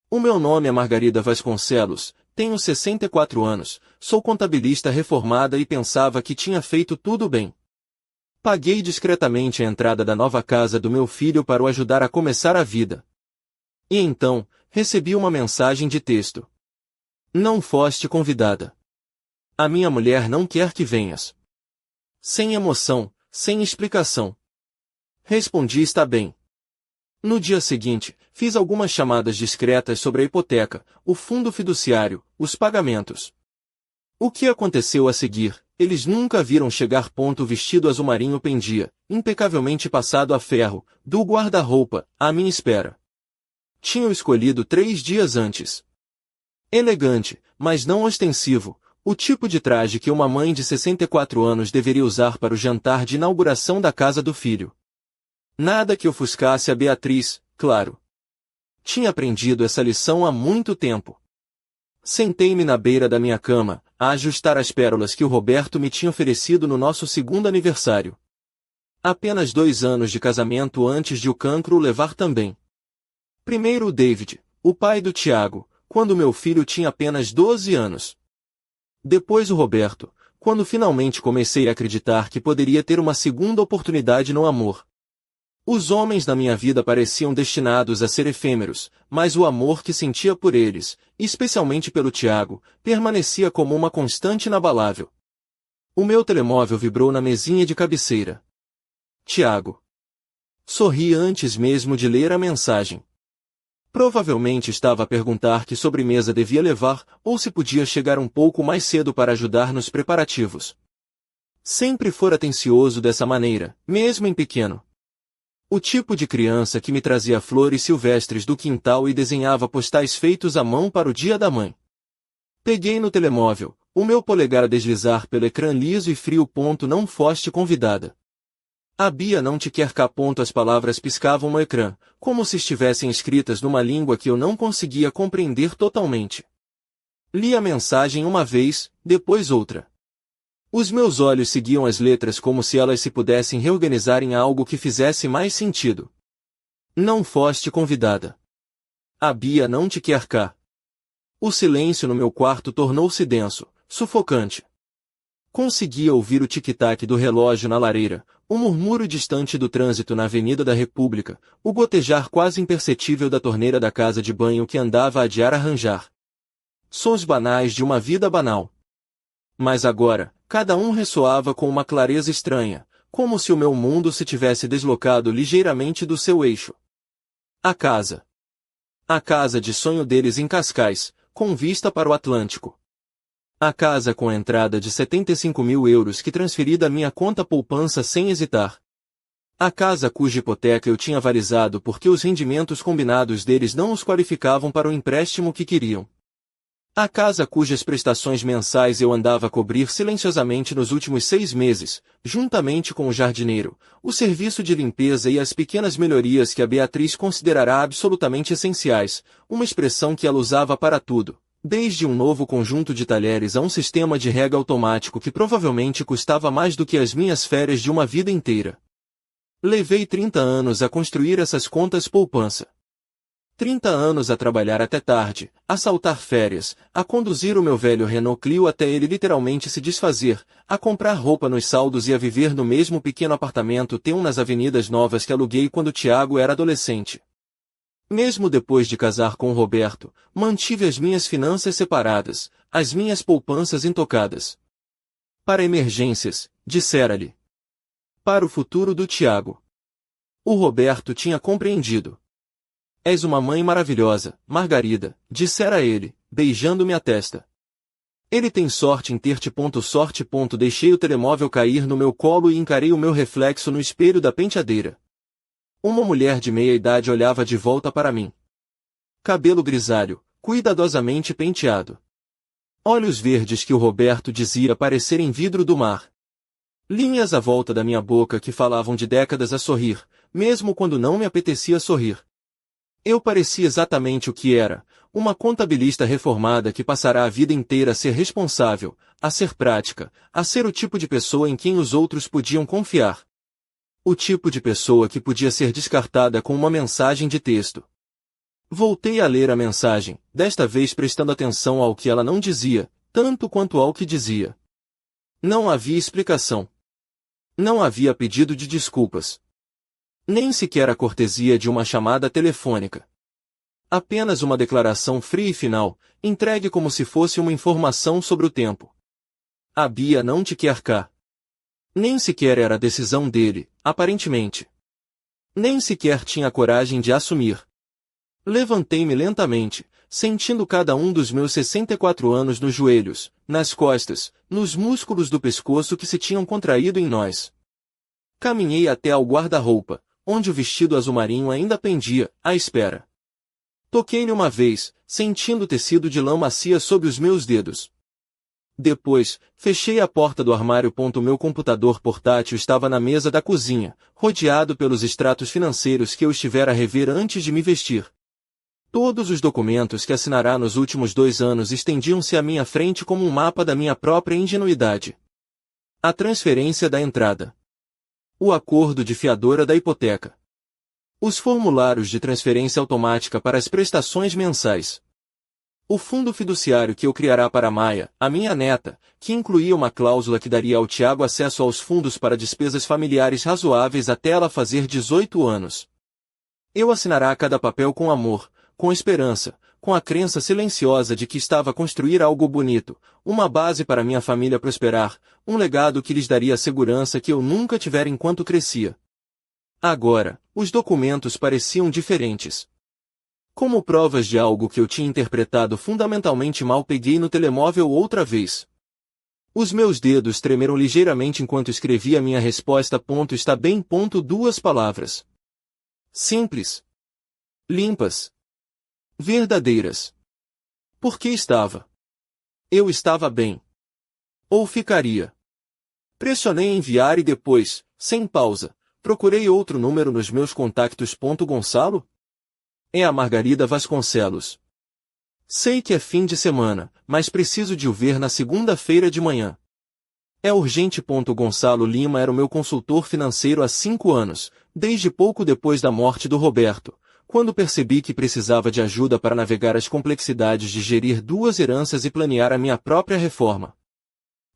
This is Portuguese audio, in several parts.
O meu nome é Margarida Vasconcelos, tenho 64 anos, sou contabilista reformada e pensava que tinha feito tudo bem. Paguei discretamente a entrada da nova casa do meu filho para o ajudar a começar a vida. E então, recebi uma mensagem de texto. Não foste convidada. A minha mulher não quer que venhas. Sem emoção, sem explicação. Respondi: está bem. No dia seguinte, fiz algumas chamadas discretas sobre a hipoteca, o fundo fiduciário, os pagamentos. O que aconteceu a seguir? Eles nunca viram chegar. O vestido azul marinho pendia, impecavelmente passado a ferro, do guarda-roupa, à minha espera. Tinha-o escolhido 3 dias antes. Elegante, mas não ostensivo, o tipo de traje que uma mãe de 64 anos deveria usar para o jantar de inauguração da casa do filho. Nada que ofuscasse a Beatriz, claro. Tinha aprendido essa lição há muito tempo. Sentei-me na beira da minha cama, a ajustar as pérolas que o Roberto me tinha oferecido no nosso segundo aniversário. Apenas 2 anos de casamento antes de o cancro o levar também. Primeiro o David, o pai do Tiago, quando meu filho tinha apenas 12 anos. Depois o Roberto, quando finalmente comecei a acreditar que poderia ter uma segunda oportunidade no amor. Os homens da minha vida pareciam destinados a ser efêmeros, mas o amor que sentia por eles, especialmente pelo Tiago, permanecia como uma constante inabalável. O meu telemóvel vibrou na mesinha de cabeceira. Tiago. Sorri antes mesmo de ler a mensagem. Provavelmente estava a perguntar que sobremesa devia levar, ou se podia chegar um pouco mais cedo para ajudar nos preparativos. Sempre fora atencioso dessa maneira, mesmo em pequeno. O tipo de criança que me trazia flores silvestres do quintal e desenhava postais feitos à mão para o Dia da Mãe. Peguei no telemóvel, o meu polegar a deslizar pelo ecrã liso e frio. Não foste convidada. A Bia não te quer cá. As palavras piscavam no ecrã, como se estivessem escritas numa língua que eu não conseguia compreender totalmente. Li a mensagem uma vez, depois outra. Os meus olhos seguiam as letras como se elas se pudessem reorganizar em algo que fizesse mais sentido. Não foste convidada. A Bia não te quer cá. O silêncio no meu quarto tornou-se denso, sufocante. Conseguia ouvir o tic-tac do relógio na lareira, o murmúrio distante do trânsito na Avenida da República, o gotejar quase imperceptível da torneira da casa de banho que andava a adiar arranjar. Sons banais de uma vida banal. Mas agora, cada um ressoava com uma clareza estranha, como se o meu mundo se tivesse deslocado ligeiramente do seu eixo. A casa. A casa de sonho deles em Cascais, com vista para o Atlântico. A casa com a entrada de 75.000 euros que transferi da minha conta poupança sem hesitar. A casa cuja hipoteca eu tinha avalizado porque os rendimentos combinados deles não os qualificavam para o empréstimo que queriam. A casa cujas prestações mensais eu andava a cobrir silenciosamente nos últimos 6 meses, juntamente com o jardineiro, o serviço de limpeza e as pequenas melhorias que a Beatriz considerará absolutamente essenciais, uma expressão que ela usava para tudo, desde um novo conjunto de talheres a um sistema de rega automático que provavelmente custava mais do que as minhas férias de uma vida inteira. Levei 30 anos a construir essas contas poupança. 30 anos a trabalhar até tarde, a saltar férias, a conduzir o meu velho Renault Clio até ele literalmente se desfazer, a comprar roupa nos saldos e a viver no mesmo pequeno apartamento T1 nas Avenidas Novas que aluguei quando Tiago era adolescente. Mesmo depois de casar com o Roberto, mantive as minhas finanças separadas, as minhas poupanças intocadas. Para emergências, dissera-lhe. Para o futuro do Tiago. O Roberto tinha compreendido. És uma mãe maravilhosa, Margarida, dissera ele, beijando-me a testa. Ele tem sorte em ter-te. Sorte. Deixei o telemóvel cair no meu colo e encarei o meu reflexo no espelho da penteadeira. Uma mulher de meia idade olhava de volta para mim. Cabelo grisalho, cuidadosamente penteado. Olhos verdes que o Roberto dizia parecerem vidro do mar. Linhas à volta da minha boca que falavam de décadas a sorrir, mesmo quando não me apetecia sorrir. Eu parecia exatamente o que era, uma contabilista reformada que passará a vida inteira a ser responsável, a ser prática, a ser o tipo de pessoa em quem os outros podiam confiar. O tipo de pessoa que podia ser descartada com uma mensagem de texto. Voltei a ler a mensagem, desta vez prestando atenção ao que ela não dizia, tanto quanto ao que dizia. Não havia explicação. Não havia pedido de desculpas. Nem sequer a cortesia de uma chamada telefônica. Apenas uma declaração fria e final, entregue como se fosse uma informação sobre o tempo. A Bia não te quer cá. Nem sequer era a decisão dele, aparentemente. Nem sequer tinha coragem de assumir. Levantei-me lentamente, sentindo cada um dos meus 64 anos nos joelhos, nas costas, nos músculos do pescoço que se tinham contraído em nós. Caminhei até ao guarda-roupa, onde o vestido azul marinho ainda pendia, à espera. Toquei-lhe uma vez, sentindo o tecido de lã macia sob os meus dedos. Depois, fechei a porta do armário. O meu computador portátil estava na mesa da cozinha, rodeado pelos extratos financeiros que eu estivera a rever antes de me vestir. Todos os documentos que assinará nos últimos 2 anos estendiam-se à minha frente como um mapa da minha própria ingenuidade. A transferência da entrada. O acordo de fiadora da hipoteca. Os formulários de transferência automática para as prestações mensais. O fundo fiduciário que eu criará para Maia, a minha neta, que incluía uma cláusula que daria ao Tiago acesso aos fundos para despesas familiares razoáveis até ela fazer 18 anos. Eu assinará cada papel com amor, com esperança, com a crença silenciosa de que estava a construir algo bonito, uma base para minha família prosperar, um legado que lhes daria a segurança que eu nunca tivera enquanto crescia. Agora, os documentos pareciam diferentes. Como provas de algo que eu tinha interpretado fundamentalmente mal, peguei no telemóvel outra vez. Os meus dedos tremeram ligeiramente enquanto escrevia minha resposta. Está bem. 2 palavras. Simples. Limpas. Verdadeiras. Porque estava. Eu estava bem. Ou ficaria. Pressionei enviar e depois, sem pausa, procurei outro número nos meus contactos. Gonçalo? É a Margarida Vasconcelos. Sei que é fim de semana, mas preciso de o ver na segunda-feira de manhã. É urgente. Gonçalo Lima era o meu consultor financeiro há 5 anos, desde pouco depois da morte do Roberto, quando percebi que precisava de ajuda para navegar as complexidades de gerir 2 heranças e planear a minha própria reforma.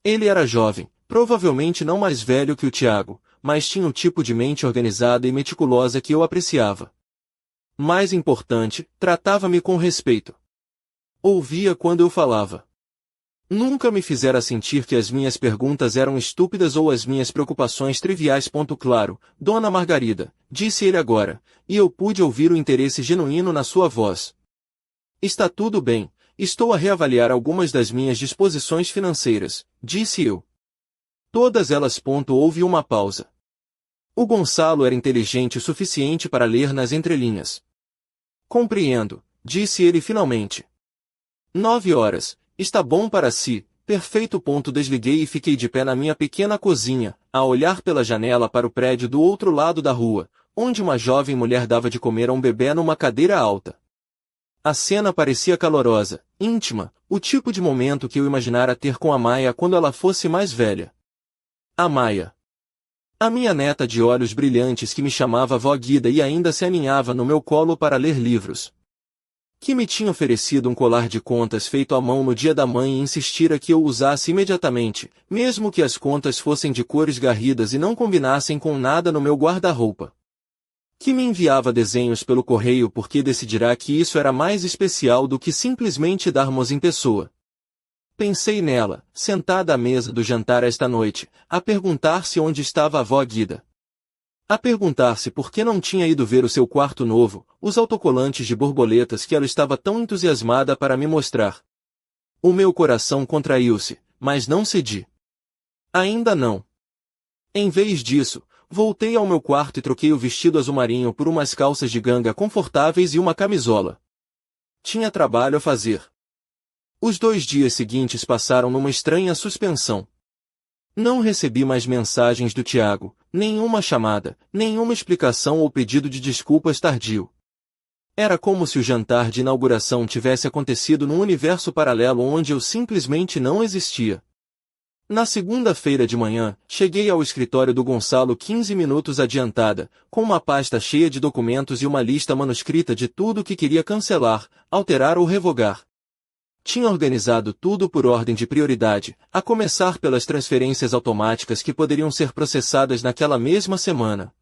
Ele era jovem, provavelmente não mais velho que o Tiago, mas tinha o tipo de mente organizada e meticulosa que eu apreciava. Mais importante, tratava-me com respeito. Ouvia quando eu falava. Nunca me fizera sentir que as minhas perguntas eram estúpidas ou as minhas preocupações triviais. Claro, Dona Margarida, disse ele agora, e eu pude ouvir o interesse genuíno na sua voz. Está tudo bem, estou a reavaliar algumas das minhas disposições financeiras, disse eu. Todas elas. Houve uma pausa. O Gonçalo era inteligente o suficiente para ler nas entrelinhas. Compreendo, disse ele finalmente. 9 horas. Está bom para si, perfeito. Desliguei e fiquei de pé na minha pequena cozinha, a olhar pela janela para o prédio do outro lado da rua, onde uma jovem mulher dava de comer a um bebê numa cadeira alta. A cena parecia calorosa, íntima, o tipo de momento que eu imaginara ter com a Maia quando ela fosse mais velha. A Maia. A minha neta de olhos brilhantes que me chamava vó Guida e ainda se aninhava no meu colo para ler livros. Que me tinha oferecido um colar de contas feito à mão no dia da mãe e insistira que eu o usasse imediatamente, mesmo que as contas fossem de cores garridas e não combinassem com nada no meu guarda-roupa. Que me enviava desenhos pelo correio porque decidirá que isso era mais especial do que simplesmente darmos em pessoa. Pensei nela, sentada à mesa do jantar esta noite, a perguntar-se onde estava a vó Guida. A perguntar-se por que não tinha ido ver o seu quarto novo, os autocolantes de borboletas que ela estava tão entusiasmada para me mostrar. O meu coração contraiu-se, mas não cedi. Ainda não. Em vez disso, voltei ao meu quarto e troquei o vestido azul marinho por umas calças de ganga confortáveis e uma camisola. Tinha trabalho a fazer. Os 2 dias seguintes passaram numa estranha suspensão. Não recebi mais mensagens do Tiago, nenhuma chamada, nenhuma explicação ou pedido de desculpas tardio. Era como se o jantar de inauguração tivesse acontecido num universo paralelo onde eu simplesmente não existia. Na segunda-feira de manhã, cheguei ao escritório do Gonçalo 15 minutos adiantada, com uma pasta cheia de documentos e uma lista manuscrita de tudo que queria cancelar, alterar ou revogar. Tinha organizado tudo por ordem de prioridade, a começar pelas transferências automáticas que poderiam ser processadas naquela mesma semana.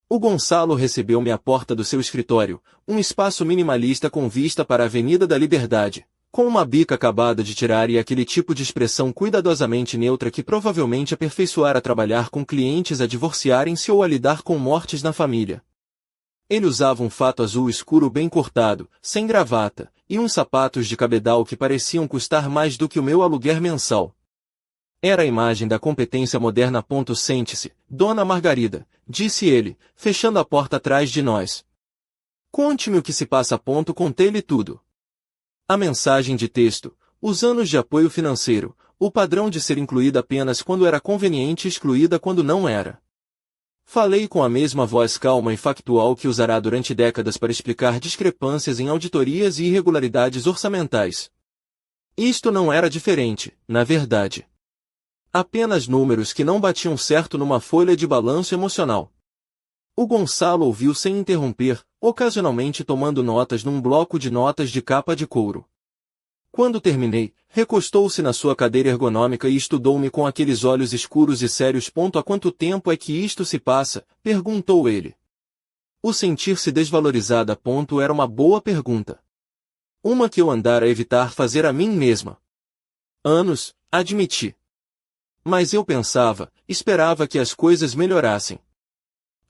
O Gonçalo recebeu-me à porta do seu escritório, um espaço minimalista com vista para a Avenida da Liberdade, com uma bica acabada de tirar e aquele tipo de expressão cuidadosamente neutra que provavelmente aperfeiçoara trabalhar com clientes a divorciarem-se ou a lidar com mortes na família. Ele usava um fato azul escuro bem cortado, sem gravata, e uns sapatos de cabedal que pareciam custar mais do que o meu aluguer mensal. Era a imagem da competência moderna. Sente-se, Dona Margarida, disse ele, fechando a porta atrás de nós. Conte-me o que se passa. Contei-lhe tudo. A mensagem de texto, os anos de apoio financeiro, o padrão de ser incluída apenas quando era conveniente e excluída quando não era. Falei com a mesma voz calma e factual que usará durante décadas para explicar discrepâncias em auditorias e irregularidades orçamentais. Isto não era diferente, na verdade. Apenas números que não batiam certo numa folha de balanço emocional. O Gonçalo ouviu sem interromper, ocasionalmente tomando notas num bloco de notas de capa de couro. Quando terminei, recostou-se na sua cadeira ergonômica e estudou-me com aqueles olhos escuros e sérios. Há quanto tempo é que isto se passa? Perguntou ele. O sentir-se desvalorizada. Era uma boa pergunta. Uma que eu andara a evitar fazer a mim mesma. Anos, admiti. Mas eu esperava que as coisas melhorassem.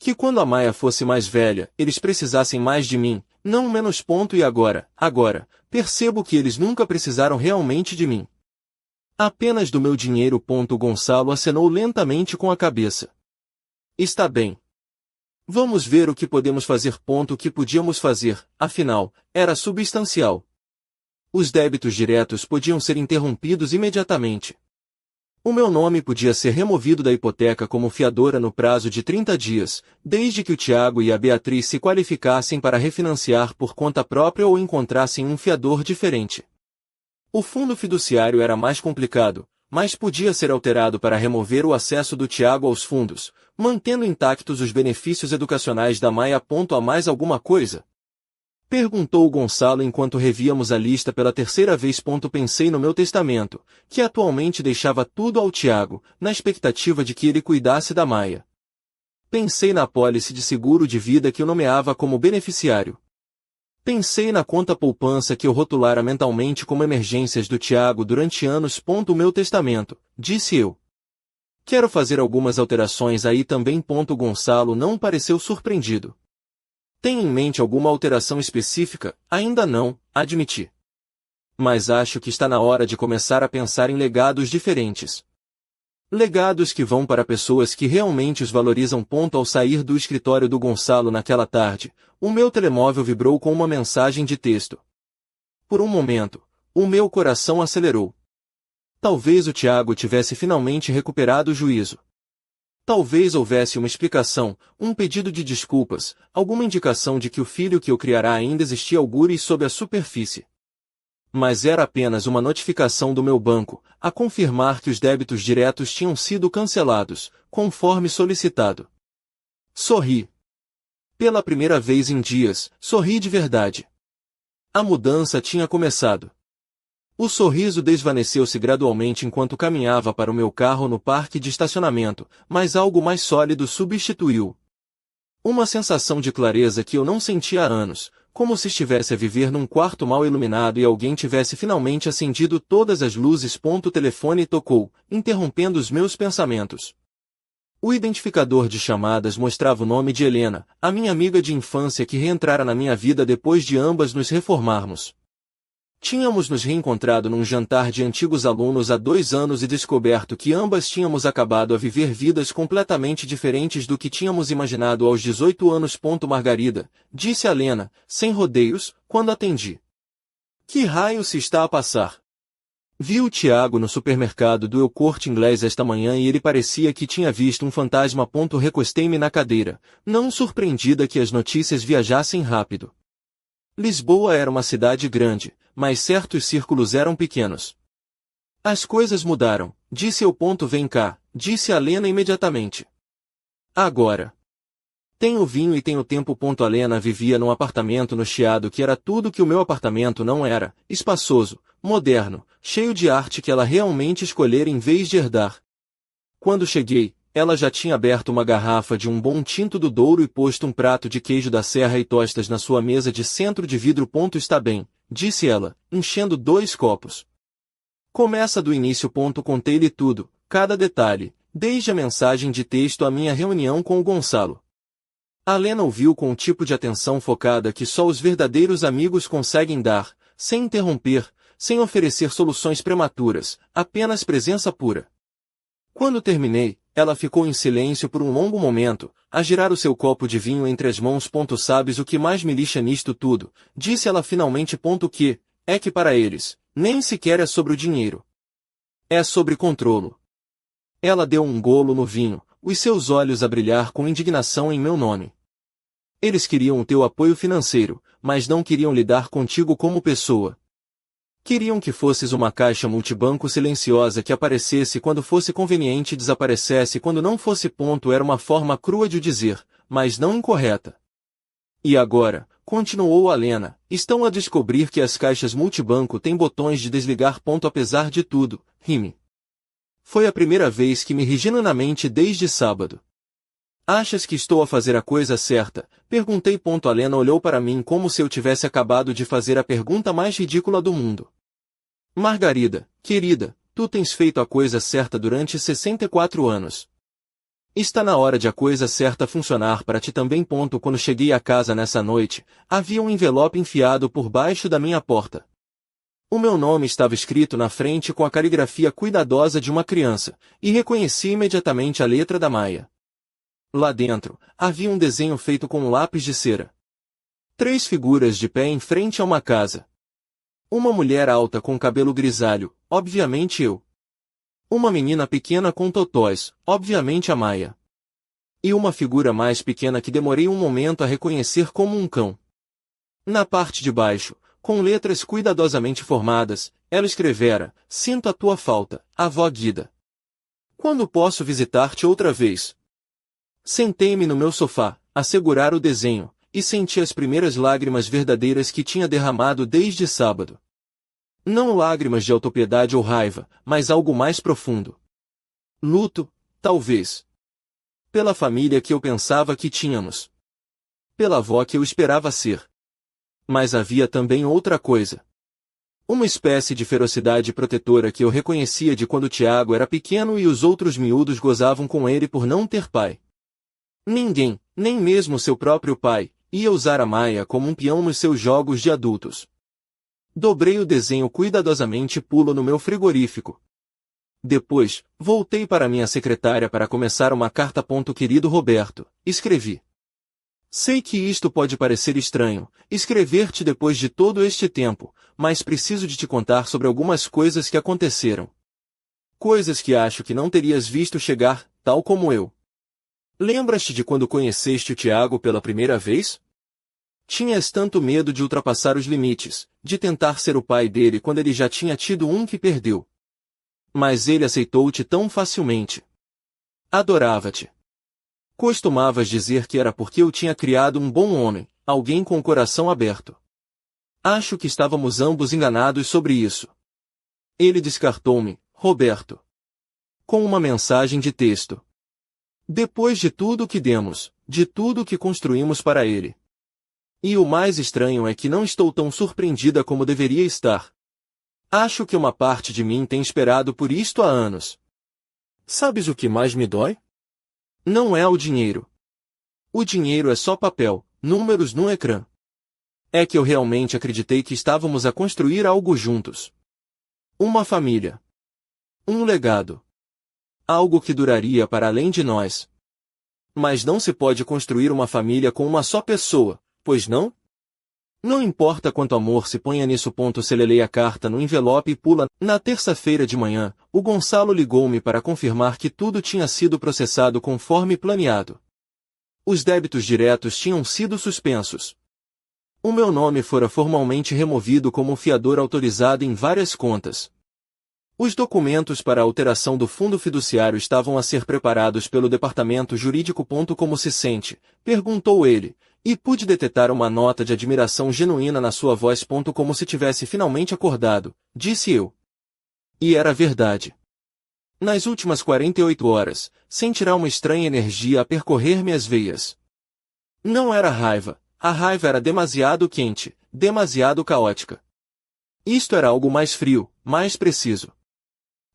Que quando a Maia fosse mais velha, eles precisassem mais de mim, não menos. E agora, percebo que eles nunca precisaram realmente de mim. Apenas do meu dinheiro. O Gonçalo acenou lentamente com a cabeça. Está bem. Vamos ver o que podemos fazer. O que podíamos fazer, afinal, era substancial. Os débitos diretos podiam ser interrompidos imediatamente. O meu nome podia ser removido da hipoteca como fiadora no prazo de 30 dias, desde que o Tiago e a Beatriz se qualificassem para refinanciar por conta própria ou encontrassem um fiador diferente. O fundo fiduciário era mais complicado, mas podia ser alterado para remover o acesso do Tiago aos fundos, mantendo intactos os benefícios educacionais da Maia. Há mais alguma coisa? Perguntou o Gonçalo enquanto revíamos a lista pela terceira vez. Pensei no meu testamento, que atualmente deixava tudo ao Tiago, na expectativa de que ele cuidasse da Maia. Pensei na apólice de seguro de vida que eu nomeava como beneficiário. Pensei na conta poupança que eu rotulara mentalmente como emergências do Tiago durante anos. O meu testamento, disse eu. Quero fazer algumas alterações aí também. Gonçalo não pareceu surpreendido. Tem em mente alguma alteração específica? Ainda não, admiti. Mas acho que está na hora de começar a pensar em legados diferentes. Legados que vão para pessoas que realmente os valorizam. Ao sair do escritório do Gonçalo naquela tarde, o meu telemóvel vibrou com uma mensagem de texto. Por um momento, o meu coração acelerou. Talvez o Tiago tivesse finalmente recuperado o juízo. Talvez houvesse uma explicação, um pedido de desculpas, alguma indicação de que o filho que eu criará ainda existia algures sob a superfície. Mas era apenas uma notificação do meu banco, a confirmar que os débitos diretos tinham sido cancelados, conforme solicitado. Sorri. Pela primeira vez em dias, sorri de verdade. A mudança tinha começado. O sorriso desvaneceu-se gradualmente enquanto caminhava para o meu carro no parque de estacionamento, mas algo mais sólido substituiu. Uma sensação de clareza que eu não sentia há anos, como se estivesse a viver num quarto mal iluminado e alguém tivesse finalmente acendido todas as luzes. O telefone tocou, interrompendo os meus pensamentos. O identificador de chamadas mostrava o nome de Helena, a minha amiga de infância que reentrara na minha vida depois de ambas nos reformarmos. Tínhamos nos reencontrado num jantar de antigos alunos há 2 anos e descoberto que ambas tínhamos acabado a viver vidas completamente diferentes do que tínhamos imaginado aos 18 anos. Margarida, disse Helena, sem rodeios, quando atendi. Que raio se está a passar? Vi o Tiago no supermercado do El Corte Inglês esta manhã e ele parecia que tinha visto um fantasma. Recostei-me na cadeira, não surpreendida que as notícias viajassem rápido. Lisboa era uma cidade grande, mas certos círculos eram pequenos. As coisas mudaram, disse eu. Vem cá, disse a Lena imediatamente. Agora. Tenho vinho e tenho tempo. A Lena vivia num apartamento no Chiado que era tudo que o meu apartamento não era, espaçoso, moderno, cheio de arte que ela realmente escolhera em vez de herdar. Quando cheguei, ela já tinha aberto uma garrafa de um bom tinto do Douro e posto um prato de queijo da Serra e tostas na sua mesa de centro de vidro. Está bem, disse ela, enchendo 2 copos. Começa do início. Contei-lhe tudo, cada detalhe, desde a mensagem de texto à minha reunião com o Gonçalo. A Lena ouviu com um tipo de atenção focada que só os verdadeiros amigos conseguem dar, sem interromper, sem oferecer soluções prematuras, apenas presença pura. Quando terminei, ela ficou em silêncio por um longo momento, a girar o seu copo de vinho entre as mãos. Sabes o que mais me lixa nisto tudo? Disse ela finalmente. Que é que para eles, nem sequer é sobre o dinheiro. É sobre controlo. Ela deu um golo no vinho, os seus olhos a brilhar com indignação em meu nome. Eles queriam o teu apoio financeiro, mas não queriam lidar contigo como pessoa. Queriam que fosses uma caixa multibanco silenciosa que aparecesse quando fosse conveniente e desaparecesse quando não fosse. Era uma forma crua de o dizer, mas não incorreta. E agora, continuou a Lena, estão a descobrir que as caixas multibanco têm botões de desligar. Apesar de tudo, ri-me. Foi a primeira vez que me ri genuinamente desde sábado. Achas que estou a fazer a coisa certa? Perguntei. A Lena olhou para mim como se eu tivesse acabado de fazer a pergunta mais ridícula do mundo. Margarida, querida, tu tens feito a coisa certa durante 64 anos. Está na hora de a coisa certa funcionar para ti também. Quando cheguei a casa nessa noite, havia um envelope enfiado por baixo da minha porta. O meu nome estava escrito na frente com a caligrafia cuidadosa de uma criança, e reconheci imediatamente a letra da Maia. Lá dentro, havia um desenho feito com um lápis de cera. 3 figuras de pé em frente a uma casa. Uma mulher alta com cabelo grisalho, obviamente eu. Uma menina pequena com totós, obviamente a Maia. E uma figura mais pequena que demorei um momento a reconhecer como um cão. Na parte de baixo, com letras cuidadosamente formadas, ela escrevera: sinto a tua falta, avó Guida. Quando posso visitar-te outra vez? Sentei-me no meu sofá, a segurar o desenho, e senti as primeiras lágrimas verdadeiras que tinha derramado desde sábado. Não lágrimas de autopiedade ou raiva, mas algo mais profundo. Luto, talvez. Pela família que eu pensava que tínhamos. Pela avó que eu esperava ser. Mas havia também outra coisa. Uma espécie de ferocidade protetora que eu reconhecia de quando Tiago era pequeno e os outros miúdos gozavam com ele por não ter pai. Ninguém, nem mesmo seu próprio pai, ia usar a Maia como um peão nos seus jogos de adultos. Dobrei o desenho cuidadosamente e pulo no meu frigorífico. Depois, voltei para minha secretária para começar uma carta. Querido Roberto, escrevi. Sei que isto pode parecer estranho, escrever-te depois de todo este tempo, mas preciso de te contar sobre algumas coisas que aconteceram. Coisas que acho que não terias visto chegar, tal como eu. Lembras-te de quando conheceste o Tiago pela primeira vez? Tinhas tanto medo de ultrapassar os limites, de tentar ser o pai dele quando ele já tinha tido um que perdeu. Mas ele aceitou-te tão facilmente. Adorava-te. Costumavas dizer que era porque eu tinha criado um bom homem, alguém com o coração aberto. Acho que estávamos ambos enganados sobre isso. Ele descartou-me, Roberto. Com uma mensagem de texto. Depois de tudo que demos, de tudo que construímos para ele. E o mais estranho é que não estou tão surpreendida como deveria estar. Acho que uma parte de mim tem esperado por isto há anos. Sabes o que mais me dói? Não é o dinheiro. O dinheiro é só papel, números num ecrã. É que eu realmente acreditei que estávamos a construir algo juntos. Uma família. Um legado. Algo que duraria para além de nós. Mas não se pode construir uma família com uma só pessoa, pois não? Não importa quanto amor se ponha nisso. Selelei a carta no envelope e pula. Na terça-feira de manhã, o Gonçalo ligou-me para confirmar que tudo tinha sido processado conforme planeado. Os débitos diretos tinham sido suspensos. O meu nome fora formalmente removido como fiador autorizado em várias contas. Os documentos para a alteração do fundo fiduciário estavam a ser preparados pelo departamento jurídico. Como se sente? Perguntou ele, e pude detectar uma nota de admiração genuína na sua voz. Como se tivesse finalmente acordado, disse eu. E era verdade. Nas últimas 48 horas, sentirá uma estranha energia a percorrer-me as veias. Não era raiva, a raiva era demasiado quente, demasiado caótica. Isto era algo mais frio, mais preciso.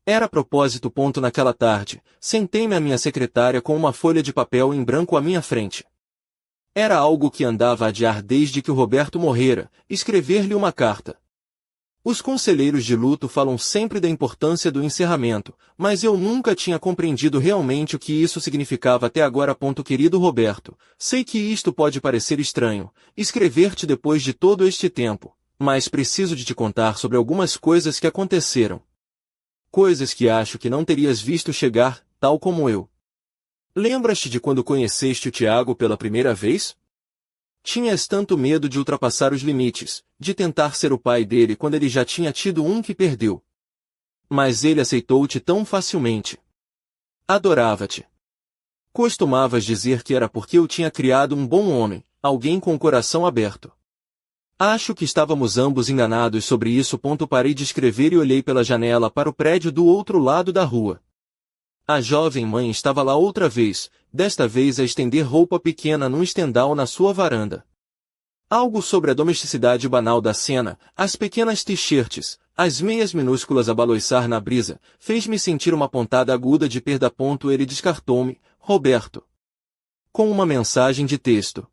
Era propósito. Naquela tarde, sentei-me à minha secretária com uma folha de papel em branco à minha frente. Era algo que andava a adiar desde que o Roberto morrera, escrever-lhe uma carta. Os conselheiros de luto falam sempre da importância do encerramento, mas eu nunca tinha compreendido realmente o que isso significava até agora. Querido Roberto, sei que isto pode parecer estranho, escrever-te depois de todo este tempo, mas preciso de te contar sobre algumas coisas que aconteceram. Coisas que acho que não terias visto chegar, tal como eu. Lembras-te de quando conheceste o Tiago pela primeira vez? Tinhas tanto medo de ultrapassar os limites, de tentar ser o pai dele quando ele já tinha tido um que perdeu. Mas ele aceitou-te tão facilmente. Adorava-te. Costumavas dizer que era porque eu tinha criado um bom homem, alguém com o coração aberto. Acho que estávamos ambos enganados sobre isso. Parei de escrever e olhei pela janela para o prédio do outro lado da rua. A jovem mãe estava lá outra vez, desta vez a estender roupa pequena num estendal na sua varanda. Algo sobre a domesticidade banal da cena, as pequenas t-shirts, as meias minúsculas a baloiçar na brisa, fez-me sentir uma pontada aguda de perda. Ele descartou-me, Roberto. Com uma mensagem de texto.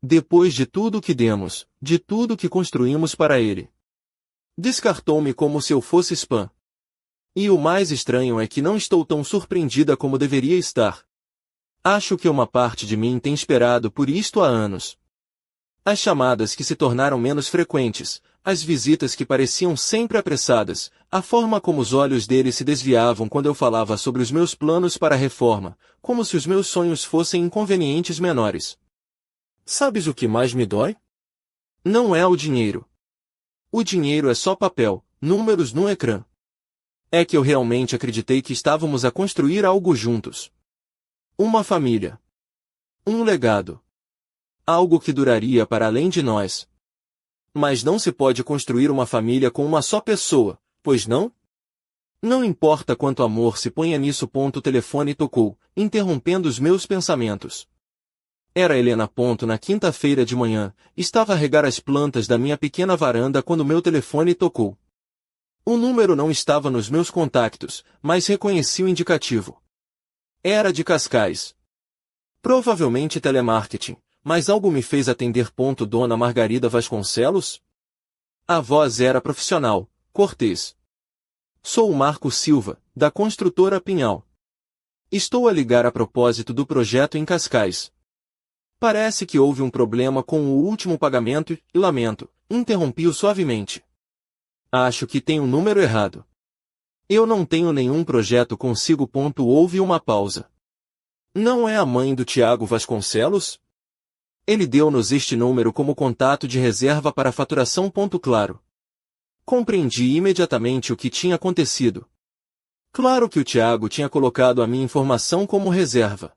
Depois de tudo que demos, de tudo que construímos para ele. Descartou-me como se eu fosse spam. E o mais estranho é que não estou tão surpreendida como deveria estar. Acho que uma parte de mim tem esperado por isto há anos. As chamadas que se tornaram menos frequentes, as visitas que pareciam sempre apressadas, a forma como os olhos dele se desviavam quando eu falava sobre os meus planos para a reforma, como se os meus sonhos fossem inconvenientes menores. Sabes o que mais me dói? Não é o dinheiro. O dinheiro é só papel, números no ecrã. É que eu realmente acreditei que estávamos a construir algo juntos. Uma família. Um legado. Algo que duraria para além de nós. Mas não se pode construir uma família com uma só pessoa, pois não? Não importa quanto amor se ponha nisso. O telefone tocou, interrompendo os meus pensamentos. Era Helena. Na quinta-feira de manhã, estava a regar as plantas da minha pequena varanda quando meu telefone tocou. O número não estava nos meus contactos, mas reconheci o indicativo. Era de Cascais. Provavelmente telemarketing, mas algo me fez atender. Dona Margarida Vasconcelos? A voz era profissional, cortês. Sou o Marco Silva, da construtora Pinhal. Estou a ligar a propósito do projeto em Cascais. Parece que houve um problema com o último pagamento e lamento, interrompi-o suavemente. Acho que tem o número errado. Eu não tenho nenhum projeto consigo. Houve uma pausa. Não é a mãe do Tiago Vasconcelos? Ele deu-nos este número como contato de reserva para faturação. Claro. Compreendi imediatamente o que tinha acontecido. Claro que o Tiago tinha colocado a minha informação como reserva.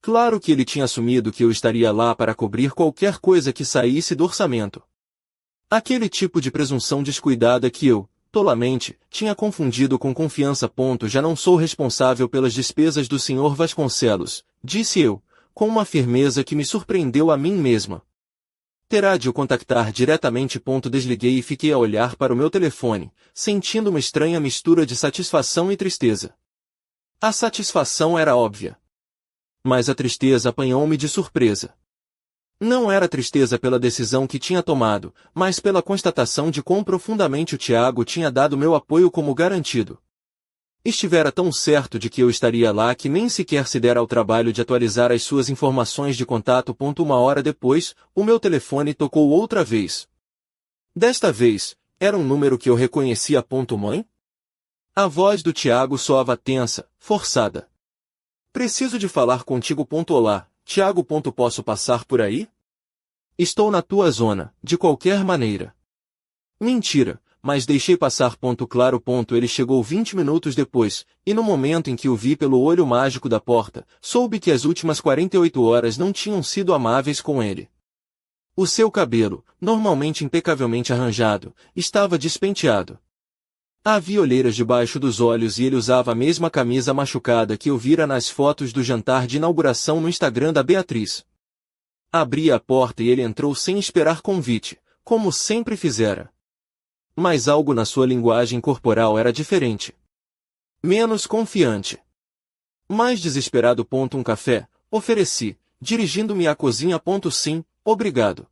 Claro que ele tinha assumido que eu estaria lá para cobrir qualquer coisa que saísse do orçamento. Aquele tipo de presunção descuidada que eu, tolamente, tinha confundido com confiança. Já não sou responsável pelas despesas do Sr. Vasconcelos, disse eu, com uma firmeza que me surpreendeu a mim mesma. Terá de o contactar diretamente. Desliguei e fiquei a olhar para o meu telefone, sentindo uma estranha mistura de satisfação e tristeza. A satisfação era óbvia. Mas a tristeza apanhou-me de surpresa. Não era tristeza pela decisão que tinha tomado, mas pela constatação de quão profundamente o Tiago tinha dado meu apoio como garantido. Estivera tão certo de que eu estaria lá que nem sequer se dera ao trabalho de atualizar as suas informações de contato. Uma hora depois, o meu telefone tocou outra vez. Desta vez, era um número que eu reconhecia. Mãe? A voz do Tiago soava tensa, forçada. Preciso de falar contigo. Olá, Tiago. Posso passar por aí? Estou na tua zona, de qualquer maneira. Mentira, mas deixei passar. Claro. Ele chegou 20 minutos depois, e no momento em que o vi pelo olho mágico da porta, soube que as últimas 48 horas não tinham sido amáveis com ele. O seu cabelo, normalmente impecavelmente arranjado, estava despenteado. Havia olheiras debaixo dos olhos e ele usava a mesma camisa machucada que eu vira nas fotos do jantar de inauguração no Instagram da Beatriz. Abri a porta e ele entrou sem esperar convite, como sempre fizera. Mas algo na sua linguagem corporal era diferente. Menos confiante. Mais desesperado. Um café, ofereci, dirigindo-me à cozinha. Sim, obrigado.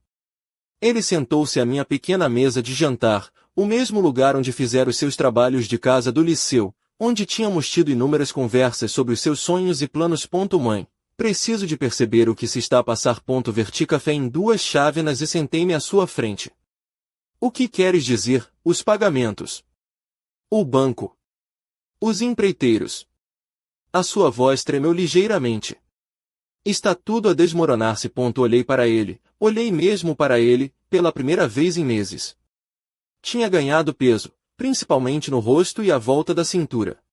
Ele sentou-se à minha pequena mesa de jantar, o mesmo lugar onde fizera os seus trabalhos de casa do liceu, onde tínhamos tido inúmeras conversas sobre os seus sonhos e planos. Mãe, preciso de perceber o que se está a passar. Verti café em 2 chávenas e sentei-me à sua frente. O que queres dizer? Os pagamentos. O banco. Os empreiteiros. A sua voz tremeu ligeiramente. Está tudo a desmoronar-se. Olhei para ele, olhei mesmo para ele, pela primeira vez em meses. Tinha ganhado peso, principalmente no rosto e à volta da cintura.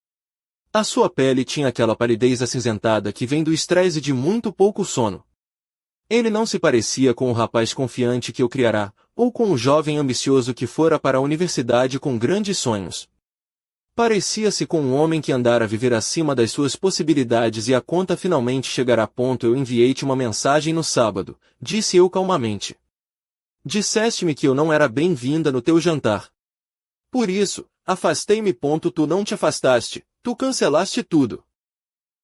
A sua pele tinha aquela palidez acinzentada que vem do estresse e de muito pouco sono. Ele não se parecia com o rapaz confiante que eu criara, ou com o jovem ambicioso que fora para a universidade com grandes sonhos. Parecia-se com um homem que andara a viver acima das suas possibilidades e a conta finalmente chegará. Eu enviei-te uma mensagem no sábado, disse eu calmamente. Disseste-me que eu não era bem-vinda no teu jantar. Por isso, afastei-me. Tu não te afastaste, tu cancelaste tudo.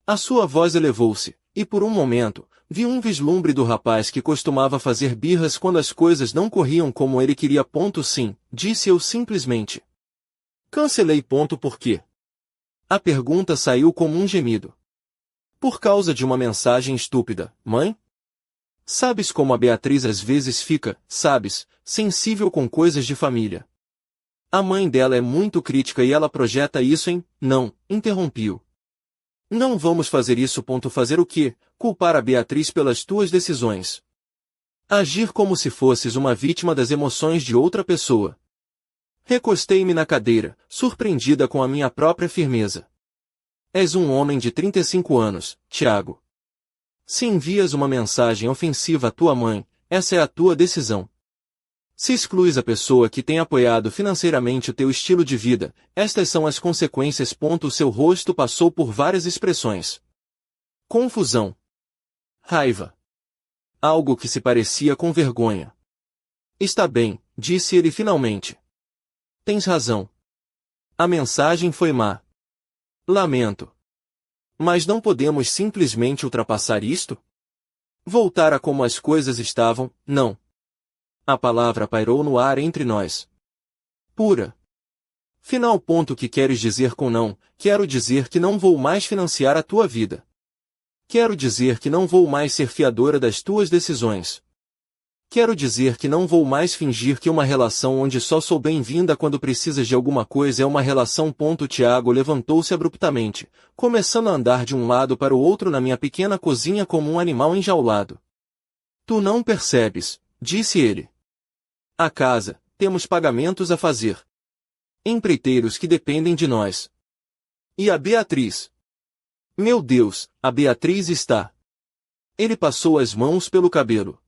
A sua voz elevou-se, e por um momento, vi um vislumbre do rapaz que costumava fazer birras quando as coisas não corriam como ele queria. Sim, disse eu simplesmente. Cancelei. Por quê? A pergunta saiu como um gemido. Por causa de uma mensagem estúpida, mãe? Sabes como a Beatriz às vezes fica, sabes, sensível com coisas de família. A mãe dela é muito crítica e ela projeta isso em... Não, interrompi-o. Não vamos fazer isso. Fazer o quê? Culpar a Beatriz pelas tuas decisões. Agir como se fosses uma vítima das emoções de outra pessoa. Recostei-me na cadeira, surpreendida com a minha própria firmeza. És um homem de 35 anos, Tiago. Se envias uma mensagem ofensiva à tua mãe, essa é a tua decisão. Se excluis a pessoa que tem apoiado financeiramente o teu estilo de vida, estas são as consequências. O seu rosto passou por várias expressões. Confusão. Raiva. Algo que se parecia com vergonha. Está bem, disse ele finalmente. Tens razão. A mensagem foi má. Lamento. Mas não podemos simplesmente ultrapassar isto? Voltar a como as coisas estavam, não. A palavra pairou no ar entre nós. Pura. Final. Que queres dizer com não? Quero dizer que não vou mais financiar a tua vida. Quero dizer que não vou mais ser fiadora das tuas decisões. Quero dizer que não vou mais fingir que uma relação onde só sou bem-vinda quando precisas de alguma coisa é uma relação. Tiago levantou-se abruptamente, começando a andar de um lado para o outro na minha pequena cozinha como um animal enjaulado. Tu não percebes, disse ele. A casa, temos pagamentos a fazer. Empreiteiros que dependem de nós. E a Beatriz? Meu Deus, a Beatriz está... Ele passou as mãos pelo cabelo.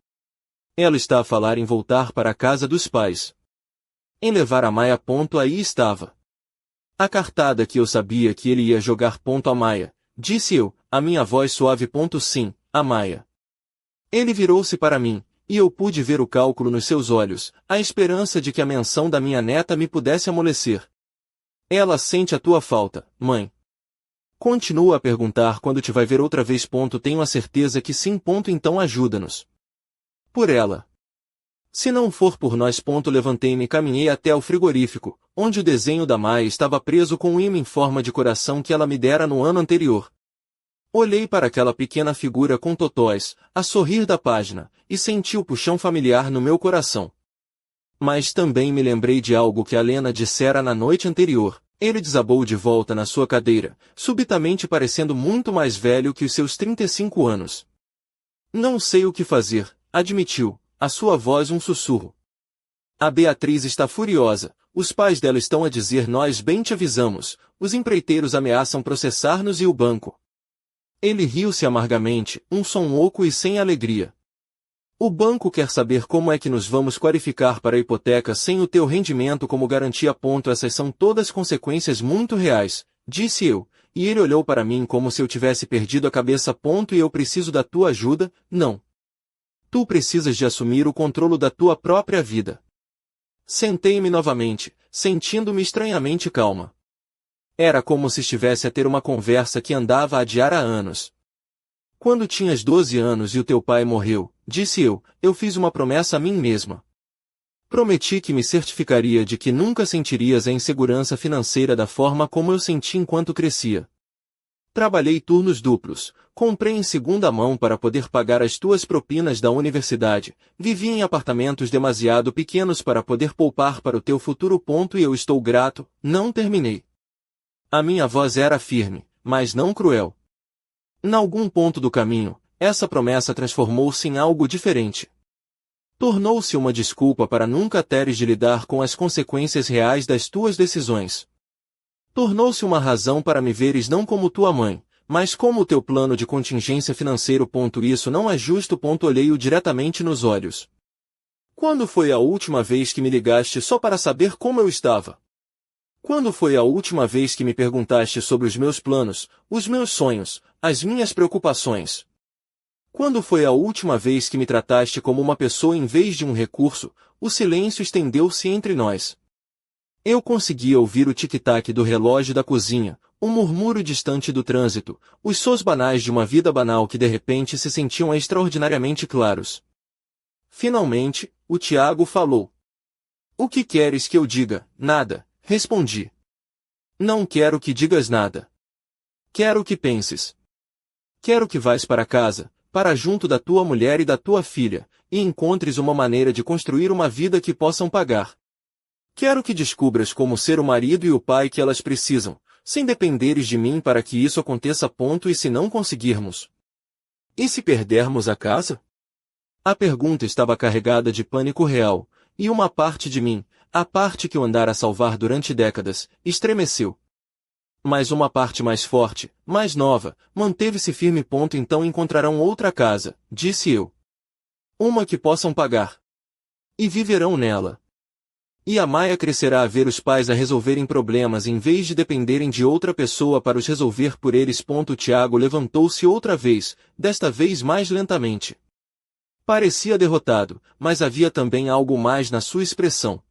Ela está a falar em voltar para a casa dos pais. Em levar a Maia. Aí estava. A cartada que eu sabia que ele ia jogar. A Maia, disse eu, a minha voz suave. Sim, a Maia. Ele virou-se para mim, e eu pude ver o cálculo nos seus olhos, a esperança de que a menção da minha neta me pudesse amolecer. Ela sente a tua falta, mãe. Continua a perguntar quando te vai ver outra vez. Tenho a certeza que sim. Então ajuda-nos. Por ela. Se não for por nós. Levantei-me e caminhei até ao frigorífico, onde o desenho da Maia estava preso com um imã em forma de coração que ela me dera no ano anterior. Olhei para aquela pequena figura com totós, a sorrir da página, e senti o puxão familiar no meu coração. Mas também me lembrei de algo que a Lena dissera na noite anterior. Ele desabou de volta na sua cadeira, subitamente parecendo muito mais velho que os seus 35 anos. Não sei o que fazer, admitiu, a sua voz um sussurro. A Beatriz está furiosa, os pais dela estão a dizer nós bem te avisamos, os empreiteiros ameaçam processar-nos e o banco. Ele riu-se amargamente, um som oco e sem alegria. O banco quer saber como é que nos vamos qualificar para a hipoteca sem o teu rendimento como garantia. Essas são todas consequências muito reais, disse eu, e ele olhou para mim como se eu tivesse perdido a cabeça. E eu preciso da tua ajuda, não. Tu precisas de assumir o controle da tua própria vida. Sentei-me novamente, sentindo-me estranhamente calma. Era como se estivesse a ter uma conversa que andava a adiar há anos. Quando tinhas 12 anos e o teu pai morreu, disse eu fiz uma promessa a mim mesma. Prometi que me certificaria de que nunca sentirias a insegurança financeira da forma como eu senti enquanto crescia. Trabalhei turnos duplos, comprei em segunda mão para poder pagar as tuas propinas da universidade, vivi em apartamentos demasiado pequenos para poder poupar para o teu futuro. E eu estou grato, não terminei. A minha voz era firme, mas não cruel. Em algum ponto do caminho, essa promessa transformou-se em algo diferente. Tornou-se uma desculpa para nunca teres de lidar com as consequências reais das tuas decisões. Tornou-se uma razão para me veres não como tua mãe, mas como o teu plano de contingência financeiro. Isso não é justo. Olhei-o diretamente nos olhos. Quando foi a última vez que me ligaste só para saber como eu estava? Quando foi a última vez que me perguntaste sobre os meus planos, os meus sonhos, as minhas preocupações? Quando foi a última vez que me trataste como uma pessoa em vez de um recurso? O silêncio estendeu-se entre nós. Eu conseguia ouvir o tic-tac do relógio da cozinha, o murmúrio distante do trânsito, os sons banais de uma vida banal que de repente se sentiam extraordinariamente claros. Finalmente, o Tiago falou. O que queres que eu diga? Nada, respondi. Não quero que digas nada. Quero que penses. Quero que vás para casa, para junto da tua mulher e da tua filha, e encontres uma maneira de construir uma vida que possam pagar. Quero que descubras como ser o marido e o pai que elas precisam, sem dependeres de mim para que isso aconteça. E se não conseguirmos? E se perdermos a casa? A pergunta estava carregada de pânico real, e uma parte de mim, a parte que eu andara a salvar durante décadas, estremeceu. Mas uma parte mais forte, mais nova, manteve-se firme. Então encontrarão outra casa, disse eu. Uma que possam pagar. E viverão nela. E a Maia crescerá a ver os pais a resolverem problemas em vez de dependerem de outra pessoa para os resolver por eles. O Tiago levantou-se outra vez, desta vez mais lentamente. Parecia derrotado, mas havia também algo mais na sua expressão.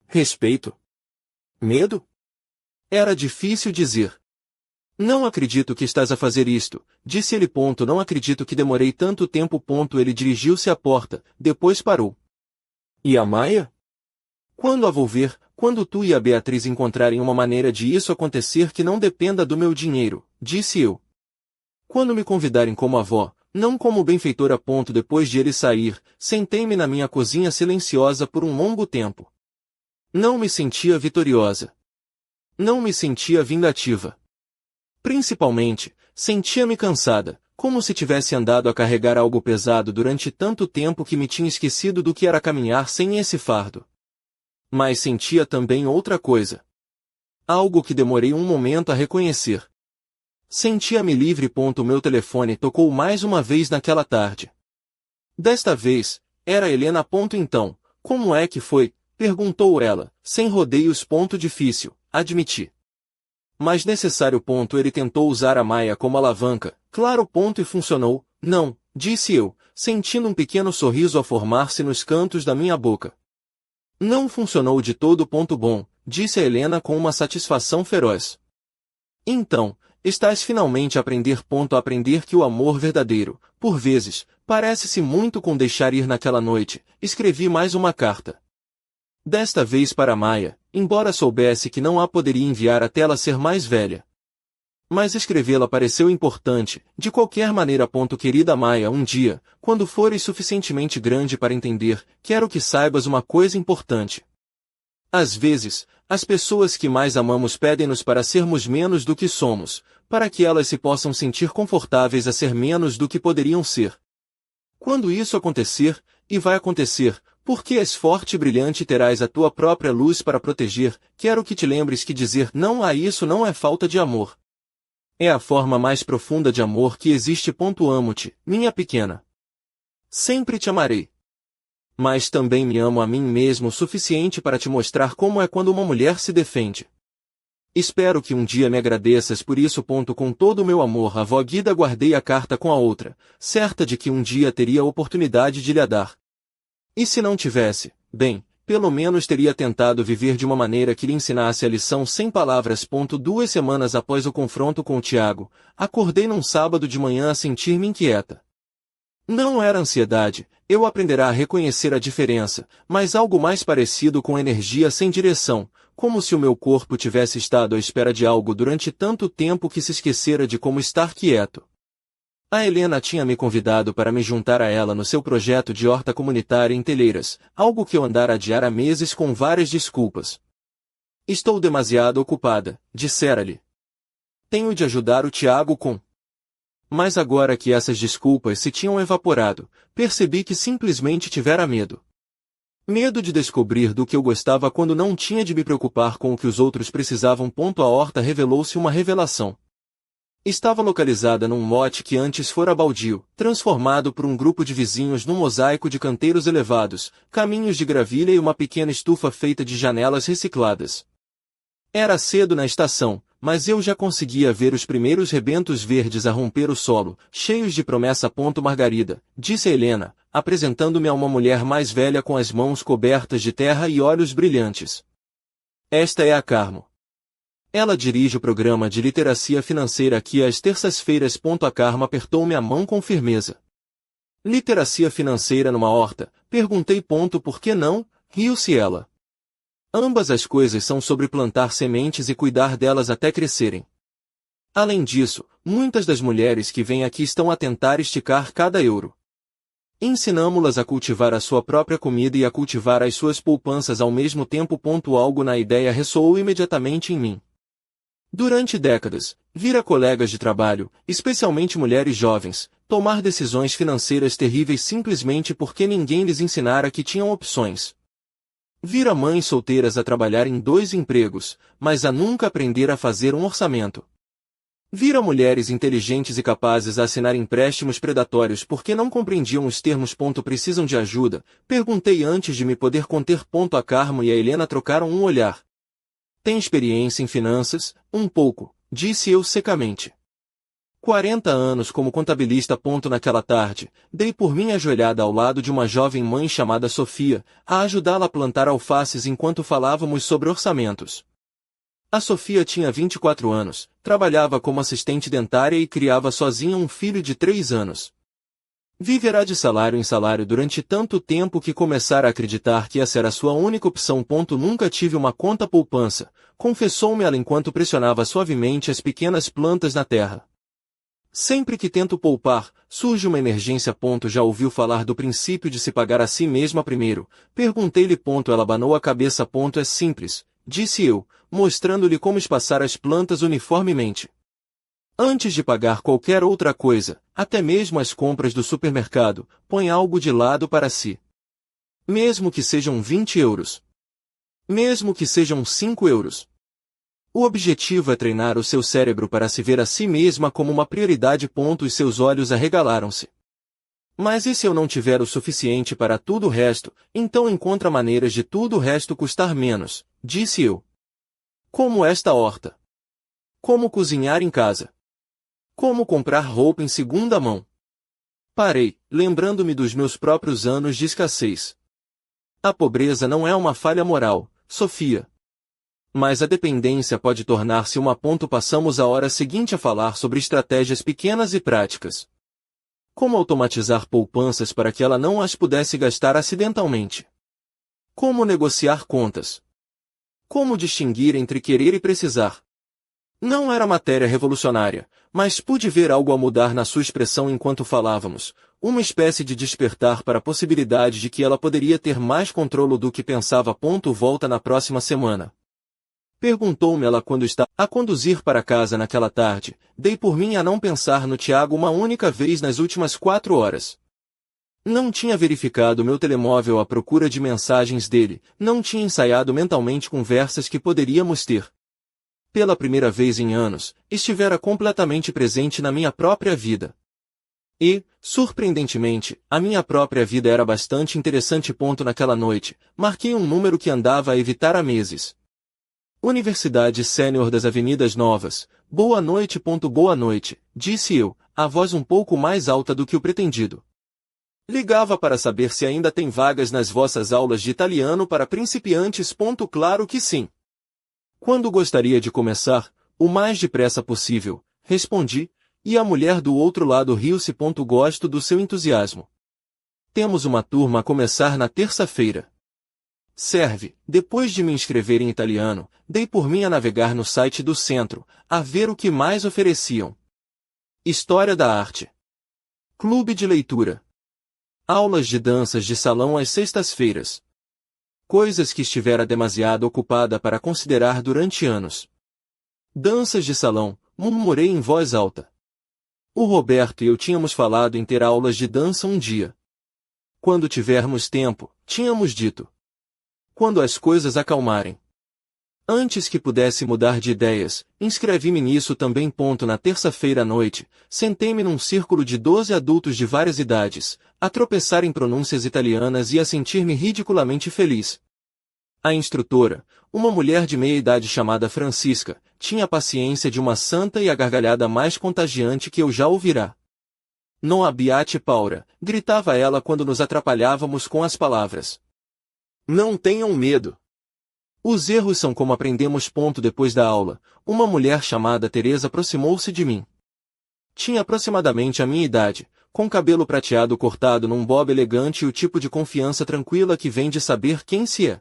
Respeito? Medo? Era difícil dizer. Não acredito que estás a fazer isto, disse ele. Não acredito que demorei tanto tempo. Ele dirigiu-se à porta, depois parou. E a Maia? Quando a vou ver, quando tu e a Beatriz encontrarem uma maneira de isso acontecer que não dependa do meu dinheiro, disse eu. Quando me convidarem como avó, não como benfeitora. Depois de ele sair, sentei-me na minha cozinha silenciosa por um longo tempo. Não me sentia vitoriosa. Não me sentia vingativa. Principalmente, sentia-me cansada, como se tivesse andado a carregar algo pesado durante tanto tempo que me tinha esquecido do que era caminhar sem esse fardo. Mas sentia também outra coisa. Algo que demorei um momento a reconhecer. Sentia-me livre. O meu telefone tocou mais uma vez naquela tarde. Desta vez, era Helena. Então, como é que foi? Perguntou ela, sem rodeios. Difícil, admiti. Mas necessário. Ele tentou usar a Maia como alavanca, claro. E funcionou. Não, disse eu, sentindo um pequeno sorriso a formar-se nos cantos da minha boca. Não funcionou de todo. Bom, disse a Helena com uma satisfação feroz. Então, estás finalmente a aprender. A aprender que o amor verdadeiro, por vezes, parece-se muito com deixar ir. Naquela noite, escrevi mais uma carta. Desta vez para Maia, embora soubesse que não a poderia enviar até ela ser mais velha. Mas escrevê-la pareceu importante, de qualquer maneira. Querida Maia, um dia, quando fores suficientemente grande para entender, quero que saibas uma coisa importante. Às vezes, as pessoas que mais amamos pedem-nos para sermos menos do que somos, para que elas se possam sentir confortáveis a ser menos do que poderiam ser. Quando isso acontecer, e vai acontecer, Porque és forte e brilhante e terás a tua própria luz para proteger, quero que te lembres que dizer não a isso não é falta de amor. É a forma mais profunda de amor que existe. Amo-te, minha pequena. Sempre te amarei. Mas também me amo a mim mesmo o suficiente para te mostrar como é quando uma mulher se defende. Espero que um dia me agradeças por isso. Com todo o meu amor, avó Guida. Guardei a carta com a outra, certa de que um dia teria a oportunidade de lhe a dar. E se não tivesse, bem, pelo menos teria tentado viver de uma maneira que lhe ensinasse a lição sem palavras. 2 semanas após o confronto com o Tiago, acordei num sábado de manhã a sentir-me inquieta. Não era ansiedade, eu aprenderá a reconhecer a diferença, mas algo mais parecido com energia sem direção, como se o meu corpo tivesse estado à espera de algo durante tanto tempo que se esquecera de como estar quieto. A Helena tinha me convidado para me juntar a ela no seu projeto de horta comunitária em Telheiras, algo que eu andara a adiar há meses com várias desculpas. Estou demasiado ocupada, dissera-lhe. Tenho de ajudar o Tiago com... Mas agora que essas desculpas se tinham evaporado, percebi que simplesmente tivera medo. Medo de descobrir do que eu gostava quando não tinha de me preocupar com o que os outros precisavam. A horta revelou-se uma revelação. Estava localizada num lote que antes fora baldio, transformado por um grupo de vizinhos num mosaico de canteiros elevados, caminhos de gravilha e uma pequena estufa feita de janelas recicladas. Era cedo na estação, mas eu já conseguia ver os primeiros rebentos verdes a romper o solo, cheios de promessa. Margarida, disse a Helena, apresentando-me a uma mulher mais velha com as mãos cobertas de terra e olhos brilhantes. Esta é a Carmo. Ela dirige o programa de literacia financeira aqui às terças-feiras. A Carmo apertou-me a mão com firmeza. Literacia financeira numa horta? Perguntei. Por que não? Riu-se ela. Ambas as coisas são sobre plantar sementes e cuidar delas até crescerem. Além disso, muitas das mulheres que vêm aqui estão a tentar esticar cada euro. Ensinamo-las a cultivar a sua própria comida e a cultivar as suas poupanças ao mesmo tempo. Algo na ideia ressoou imediatamente em mim. Durante décadas, vira colegas de trabalho, especialmente mulheres jovens, tomar decisões financeiras terríveis simplesmente porque ninguém lhes ensinara que tinham opções. Vira mães solteiras a trabalhar em 2 empregos, mas a nunca aprender a fazer um orçamento. Vira mulheres inteligentes e capazes a assinar empréstimos predatórios porque não compreendiam os termos. Precisam de ajuda? Perguntei antes de me poder conter. A Carmo e a Helena trocaram um olhar. Tem experiência em finanças? Um pouco, disse eu secamente. 40 anos como contabilista. Naquela tarde, dei por mim ajoelhada ao lado de uma jovem mãe chamada Sofia, a ajudá-la a plantar alfaces enquanto falávamos sobre orçamentos. A Sofia tinha 24 anos, trabalhava como assistente dentária e criava sozinha um filho de 3 anos. Viverá de salário em salário durante tanto tempo que começara a acreditar que essa era sua única opção. Nunca tive uma conta poupança, confessou-me ela enquanto pressionava suavemente as pequenas plantas na terra. Sempre que tento poupar, surge uma emergência. Já ouviu falar do princípio de se pagar a si mesma primeiro? Perguntei-lhe. Ela abanou a cabeça. É simples, disse eu, mostrando-lhe como espaçar as plantas uniformemente. Antes de pagar qualquer outra coisa, até mesmo as compras do supermercado, põe algo de lado para si. Mesmo que sejam 20 euros. Mesmo que sejam 5 euros. O objetivo é treinar o seu cérebro para se ver a si mesma como uma prioridade. Os seus olhos arregalaram-se. Mas e se eu não tiver o suficiente para tudo o resto, então encontra maneiras de tudo o resto custar menos, disse eu. Como esta horta. Como cozinhar em casa. Como comprar roupa em segunda mão. Parei, lembrando-me dos meus próprios anos de escassez. A pobreza não é uma falha moral, Sofia. Mas a dependência pode tornar-se uma. Passamos a hora seguinte a falar sobre estratégias pequenas e práticas. Como automatizar poupanças para que ela não as pudesse gastar acidentalmente. Como negociar contas. Como distinguir entre querer e precisar. Não era matéria revolucionária, mas pude ver algo a mudar na sua expressão enquanto falávamos, uma espécie de despertar para a possibilidade de que ela poderia ter mais controle do que pensava. Volta na próxima semana. Perguntou-me ela quando estava a conduzir para casa naquela tarde. Dei por mim a não pensar no Tiago uma única vez nas últimas 4 horas. Não tinha verificado meu telemóvel à procura de mensagens dele, não tinha ensaiado mentalmente conversas que poderíamos ter. Pela primeira vez em anos, estivera completamente presente na minha própria vida. E, surpreendentemente, a minha própria vida era bastante interessante. Naquela noite, marquei um número que andava a evitar há meses. Universidade Sênior das Avenidas Novas. Boa noite. Boa noite, disse eu, a voz um pouco mais alta do que o pretendido. Ligava para saber se ainda tem vagas nas vossas aulas de italiano para principiantes. Claro que sim. Quando gostaria de começar? O mais depressa possível, respondi, e a mulher do outro lado riu-se. Gosto do seu entusiasmo. Temos uma turma a começar na terça-feira. Serve, depois de me inscrever em italiano, dei por mim a navegar no site do centro, a ver o que mais ofereciam. História da arte. Clube de leitura. Aulas de danças de salão às sextas-feiras. Coisas que estivera demasiado ocupada para considerar durante anos. Danças de salão, murmurei em voz alta. O Roberto e eu tínhamos falado em ter aulas de dança um dia. Quando tivermos tempo, tínhamos dito. Quando as coisas acalmarem. Antes que pudesse mudar de ideias, inscrevi-me nisso também. Na terça-feira à noite, sentei-me num círculo de 12 adultos de várias idades, a tropeçar em pronúncias italianas e a sentir-me ridiculamente feliz. A instrutora, uma mulher de meia-idade chamada Francisca, tinha a paciência de uma santa e a gargalhada mais contagiante que eu já ouvirá. Non abbiate paura, gritava ela quando nos atrapalhávamos com as palavras. Não tenham medo. Os erros são como aprendemos. Depois da aula, uma mulher chamada Teresa aproximou-se de mim. Tinha aproximadamente a minha idade, com cabelo prateado cortado num bob elegante e o tipo de confiança tranquila que vem de saber quem se é.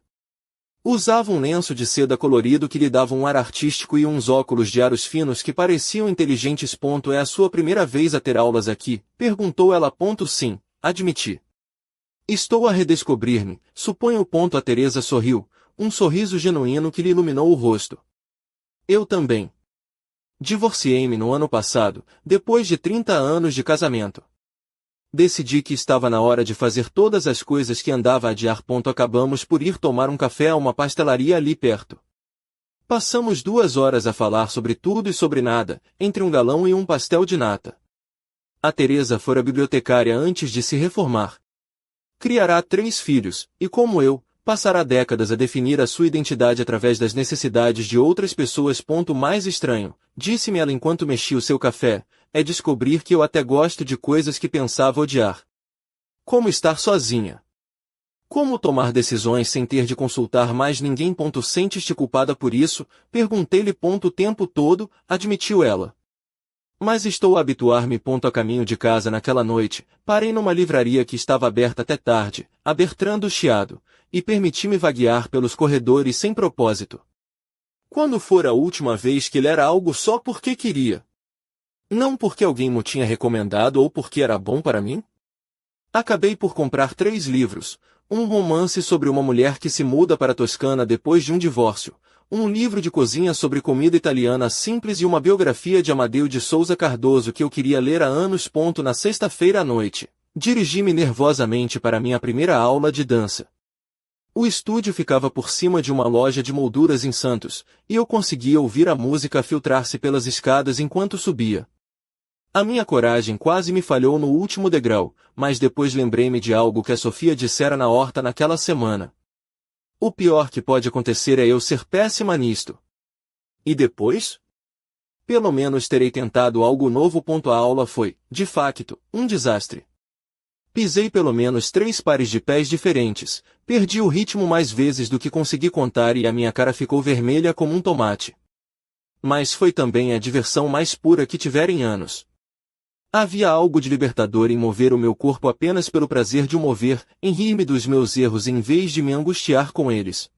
Usava um lenço de seda colorido que lhe dava um ar artístico e uns óculos de aros finos que pareciam inteligentes. É a sua primeira vez a ter aulas aqui? Perguntou ela. Sim, admiti. Estou a redescobrir-me, suponho. A Teresa sorriu, um sorriso genuíno que lhe iluminou o rosto. Eu também. Divorciei-me no ano passado, depois de 30 anos de casamento. Decidi que estava na hora de fazer todas as coisas que andava a adiar. Acabamos por ir tomar um café a uma pastelaria ali perto. Passamos 2 horas a falar sobre tudo e sobre nada, entre um galão e um pastel de nata. A Teresa fora bibliotecária antes de se reformar. Criará 3 filhos, e como eu, passará décadas a definir a sua identidade através das necessidades de outras pessoas. Mais estranho, disse-me ela enquanto mexia o seu café, é descobrir que eu até gosto de coisas que pensava odiar. Como estar sozinha. Como tomar decisões sem ter de consultar mais ninguém. Sentes-te culpada por isso? Perguntei-lhe. O tempo todo, admitiu ela. Mas estou a habituar-me. A caminho de casa naquela noite, parei numa livraria que estava aberta até tarde, a Bertrand Chiado, e permiti-me vaguear pelos corredores sem propósito. Quando fora a última vez que lera algo só porque queria? Não porque alguém mo tinha recomendado ou porque era bom para mim? Acabei por comprar 3 livros, um romance sobre uma mulher que se muda para a Toscana depois de um divórcio, um livro de cozinha sobre comida italiana simples e uma biografia de Amadeu de Souza Cardoso que eu queria ler há anos. Na sexta-feira à noite, dirigi-me nervosamente para minha primeira aula de dança. O estúdio ficava por cima de uma loja de molduras em Santos, e eu conseguia ouvir a música filtrar-se pelas escadas enquanto subia. A minha coragem quase me falhou no último degrau, mas depois lembrei-me de algo que a Sofia dissera na horta naquela semana. O pior que pode acontecer é eu ser péssima nisto. E depois? Pelo menos terei tentado algo novo. A aula foi, de facto, um desastre. Pisei pelo menos 3 pares de pés diferentes, perdi o ritmo mais vezes do que consegui contar e a minha cara ficou vermelha como um tomate. Mas foi também a diversão mais pura que tivera em anos. Havia algo de libertador em mover o meu corpo apenas pelo prazer de o mover, em rir-me dos meus erros em vez de me angustiar com eles.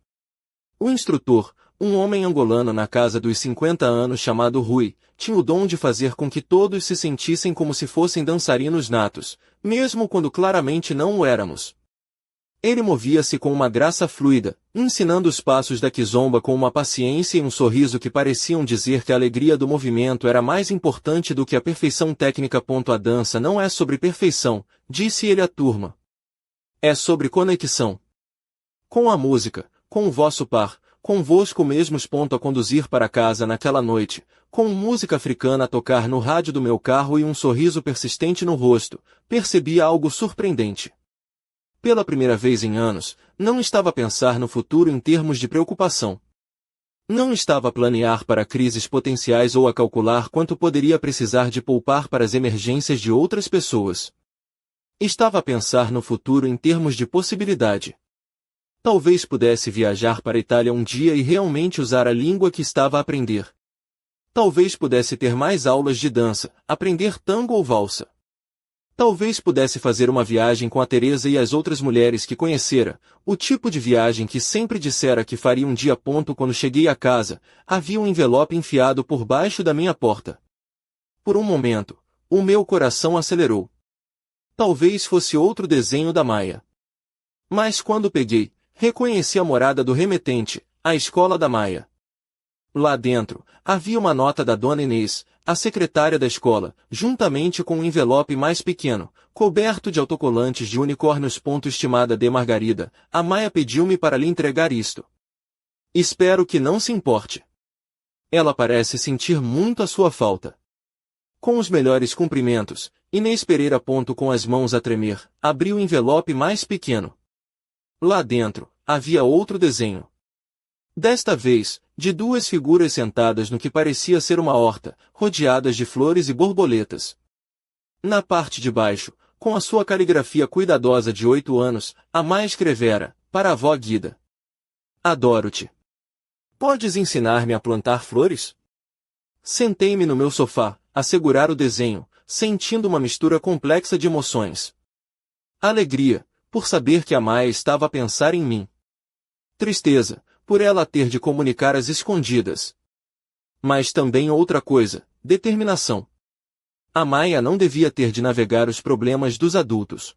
O instrutor, um homem angolano na casa dos 50 anos chamado Rui, tinha o dom de fazer com que todos se sentissem como se fossem dançarinos natos, mesmo quando claramente não o éramos. Ele movia-se com uma graça fluida, ensinando os passos da kizomba com uma paciência e um sorriso que pareciam dizer que a alegria do movimento era mais importante do que a perfeição técnica. A dança não é sobre perfeição, disse ele à turma. É sobre conexão. Com a música, com o vosso par, convosco mesmos. A conduzir para casa naquela noite, com música africana a tocar no rádio do meu carro e um sorriso persistente no rosto, percebi algo surpreendente. Pela primeira vez em anos, não estava a pensar no futuro em termos de preocupação. Não estava a planear para crises potenciais ou a calcular quanto poderia precisar de poupar para as emergências de outras pessoas. Estava a pensar no futuro em termos de possibilidade. Talvez pudesse viajar para a Itália um dia e realmente usar a língua que estava a aprender. Talvez pudesse ter mais aulas de dança, aprender tango ou valsa. Talvez pudesse fazer uma viagem com a Teresa e as outras mulheres que conhecera, o tipo de viagem que sempre dissera que faria um dia. Quando cheguei a casa, havia um envelope enfiado por baixo da minha porta. Por um momento, o meu coração acelerou. Talvez fosse outro desenho da Maia. Mas quando peguei, reconheci a morada do remetente, a escola da Maia. Lá dentro, havia uma nota da dona Inês, a secretária da escola, juntamente com um envelope mais pequeno, coberto de autocolantes de unicórnios. Estimada de Margarida, a Maia pediu-me para lhe entregar isto. Espero que não se importe. Ela parece sentir muito a sua falta. Com os melhores cumprimentos, Inês Pereira. Com as mãos a tremer, abriu o envelope mais pequeno. Lá dentro, havia outro desenho. Desta vez, de duas figuras sentadas no que parecia ser uma horta, rodeadas de flores e borboletas. Na parte de baixo, com a sua caligrafia cuidadosa de 8 anos, a Maia escrevera, para a avó Guida. Adoro-te. Podes ensinar-me a plantar flores? Sentei-me no meu sofá, a segurar o desenho, sentindo uma mistura complexa de emoções. Alegria, por saber que a Maia estava a pensar em mim. Tristeza, por ela ter de comunicar às escondidas. Mas também outra coisa, determinação. A Maia não devia ter de navegar os problemas dos adultos.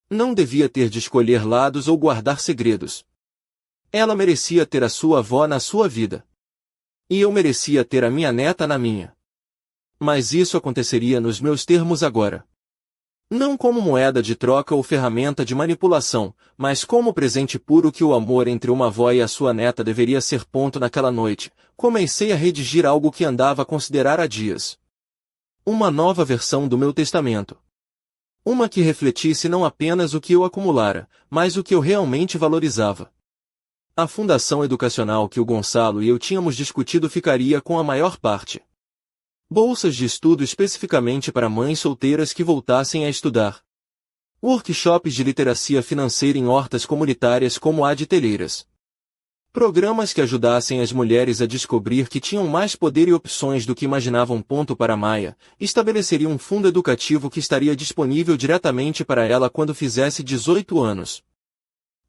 Não devia ter de escolher lados ou guardar segredos. Ela merecia ter a sua avó na sua vida. E eu merecia ter a minha neta na minha. Mas isso aconteceria nos meus termos agora. Não como moeda de troca ou ferramenta de manipulação, mas como presente puro que o amor entre uma avó e a sua neta deveria ser. Naquela noite, comecei a redigir algo que andava a considerar há dias. Uma nova versão do meu testamento. Uma que refletisse não apenas o que eu acumulara, mas o que eu realmente valorizava. A fundação educacional que o Gonçalo e eu tínhamos discutido ficaria com a maior parte. Bolsas de estudo especificamente para mães solteiras que voltassem a estudar. Workshops de literacia financeira em hortas comunitárias como a de Telheiras. Programas que ajudassem as mulheres a descobrir que tinham mais poder e opções do que imaginavam. Para Maia, estabeleceria um fundo educativo que estaria disponível diretamente para ela quando fizesse 18 anos.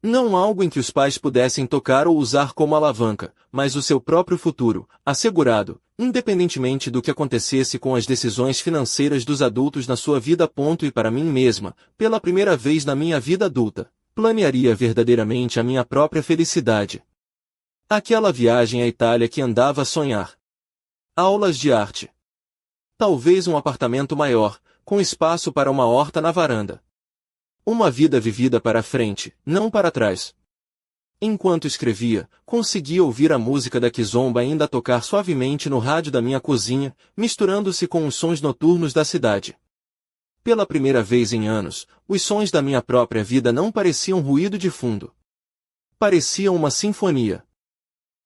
Não algo em que os pais pudessem tocar ou usar como alavanca, mas o seu próprio futuro, assegurado, independentemente do que acontecesse com as decisões financeiras dos adultos na sua vida. E para mim mesma, pela primeira vez na minha vida adulta, planearia verdadeiramente a minha própria felicidade. Aquela viagem à Itália que andava a sonhar. Aulas de arte. Talvez um apartamento maior, com espaço para uma horta na varanda. Uma vida vivida para frente, não para trás. Enquanto escrevia, conseguia ouvir a música da kizomba ainda a tocar suavemente no rádio da minha cozinha, misturando-se com os sons noturnos da cidade. Pela primeira vez em anos, os sons da minha própria vida não pareciam ruído de fundo. Pareciam uma sinfonia.